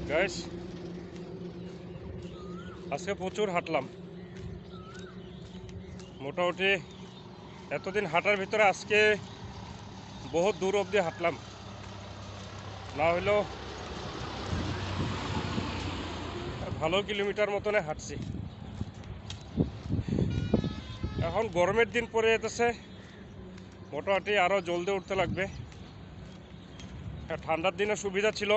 Guys, আজকে প্রচুর হাঁটলাম। মোটামুটি এতদিন হাঁটার ভিতরে আজকে বহুত দূর অবধি হাঁটলাম, না হলেও ভালো কিলোমিটার মতনে হাঁটছি। এখন গরমের দিন পরে যেতেছে, মোটামুটি আরও জলদি উঠতে লাগবে। ঠান্ডার দিনে সুবিধা ছিল,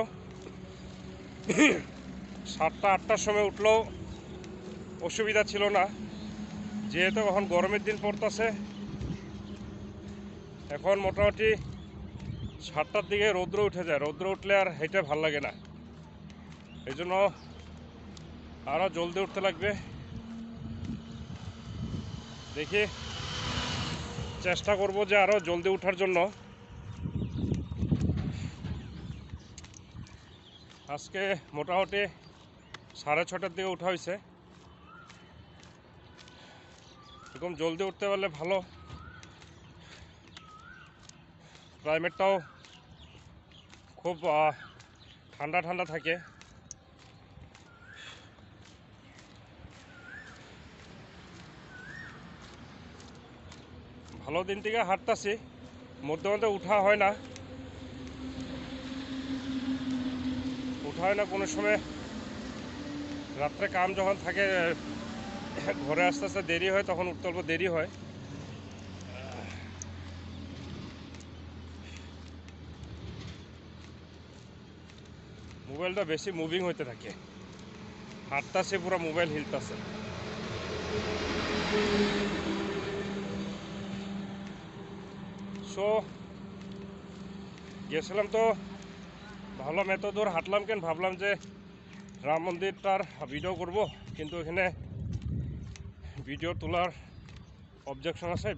7টা-8টার সময় উঠলেও অসুবিধা ছিল না। যেহেতু এখন গরমের দিন পড়তেছে, এখন মোটামুটি 7টার দিকে রৌদ্র উঠে যায়। রৌদ্র উঠলে আর হেঁটে ভাল লাগে না, এই জন্য আরও জলদি উঠতে লাগবে। দেখি, চেষ্টা করব যে আরও জলদি উঠার জন্য। আজকে মোটামুটি 6:30টার দিকে উঠা হয়েছে। এরকম জলদি উঠতে পারলে ভালো। ক্লাইমেটটাও খুব ঠান্ডা ঠান্ডা থাকে। ভালো দিন থেকে হাঁটতাছি, মধ্যে মধ্যে উঠা হয় না কোনো সময়। রাত্রে কাম যখন থাকে, ঘরে আস্তে আস্তে দেরি হয়, তখন উঠতে অল্প দেরি হয়। মোবাইলটা বেশি মুভিং হইতে থাকে, হাঁটতাছে পুরো মোবাইল হিলতাছে। সো গেছিলাম তো, ভাবলাম এত দূর হাঁটলাম কেন, ভাবলাম যে রাম মন্দিরটার ভিডিও করব, কিন্তু এখানে ভিডিও তোলার অবজেকশন আছে।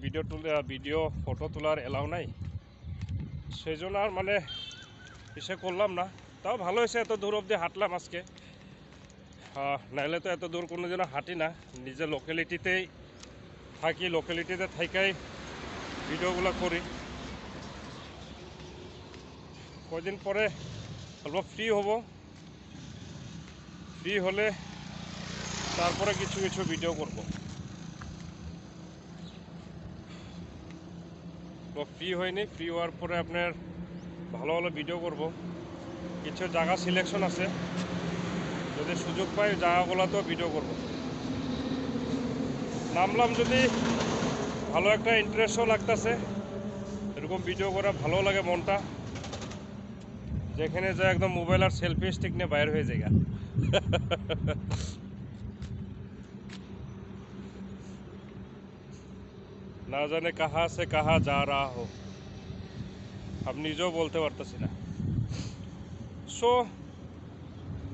ভিডিও ফটো তোলার এলাও নাই, সেই জন্য আর এসে করলাম না। তাও ভালো হয়েছে, এত দূর অবধি হাঁটলাম আজকে। নাইলে তো এত দূর কোনো দিনও হাঁটি না। নিজের লোকালিটিতেই থাকি, লোকালিটিতে থাকাই ভিডিওগুলো করি। কয়দিন পরে অল্প ফ্রি হব, ফ্রি হলে তারপরে কিছু কিছু ভিডিও করব। তো ফ্রি হয়নি, ফ্রি হওয়ার পরে আপনার ভালো ভালো ভিডিও করব। কিছু জায়গা সিলেকশন আছে, যদি সুযোগ পাই জায়গাগুলোতেও ভিডিও করব। নামলাম, যদি ভালো একটা ইন্টারেস্টও লাগতেছে, এরকম ভিডিও করা ভালো লাগে মনটা। যেখানে যায় একদম মোবাইল আর সেলফি স্টিক নিয়ে বাইর হয়ে যায়। না জানে কাহা সে কাহা যা রা হো, আমি নিজেও বলতে পারতেছি না। সো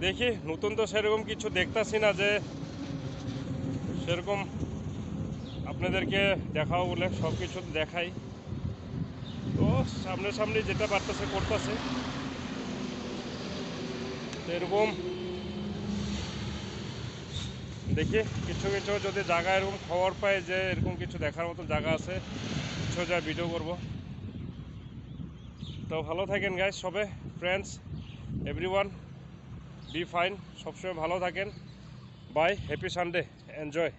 দেখি, নতুন তো সেরকম কিছু দেখতেছি না যে সেরকম আপনাদেরকে দেখাও বলে সব কিছু দেখাই। তো সামনে যেটা পারতেছে করতেছে। এরকম দেখি কিছু কিছু যদি জায়গা এরকম খবর পাই যে এরকম কিছু দেখার মতো জায়গা আছে, কিছু যা ভিডিও করব। তো ভালো থাকেন গাইস, সবে ফ্রেন্ডস, এভরিওয়ান, বি ফাইন, সবসময় ভালো থাকেন। Bye, happy Sunday, enjoy.